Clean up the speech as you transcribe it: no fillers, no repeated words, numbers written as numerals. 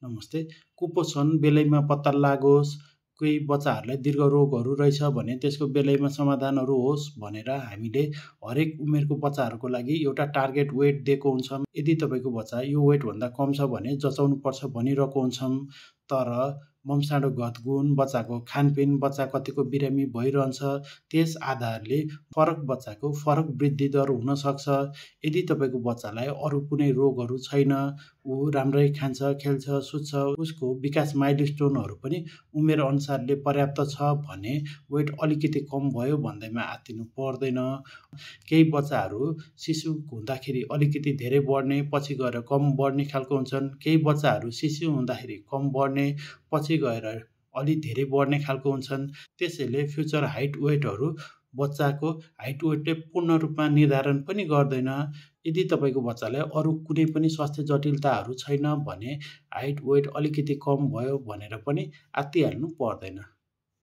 नमस्ते। कुपोषण बेलैमा पत्ता लागोस्, कोही बच्चाहरूलाई दीर्घ रोगहरू रहेछ भने त्यसको बेलैमा समाधानहरू होस् भनेर हामीले हरेक उमेरको बच्चाहरूको लागि एउटा टार्गेट वेट दिएको हुन्छौँ। यदि तपाईँको बच्चा यो वेटभन्दा कम छ भने जचाउनुपर्छ भनिरहेको हुन्छौँ। तर ममसाँडो घतगुण, बच्चाको खानपिन, बच्चा कतिको बिरामी भइरहन्छ, त्यस आधारले फरक बच्चाको फरक वृद्धि दर हुनसक्छ। यदि तपाईँको बच्चालाई अरू कुनै रोगहरू छैन, ऊ राम्रै खान्छ, खेल्छ, सुत्छ, उसको विकास माइलस्टोनहरू पनि उमेर अनुसारले पर्याप्त छ भने वेट अलिकति कम भयो भन्दैमा आत्तिनु पर्दैन। केही बच्चाहरू शिशु हुँदाखेरि अलिकति धेरै बढ्ने, पछि गएर कम बढ्ने खालको हुन्छन्। केही बच्चाहरू शिशु हुँदाखेरि कम बढ्ने, पछि गएर अलि धेरै बढ्ने खालको हुन्छन्। त्यसैले फ्युचर हाइट वेटहरू बच्चाको हाइट वेटले पूर्ण रूपमा निर्धारण पनि गर्दैन। यदि तपाईँको बच्चालाई अरू कुनै पनि स्वास्थ्य जटिलताहरू छैन भने हाइट वेट अलिकति कम भयो भनेर पनि आत्तिहाल्नु पर्दैन।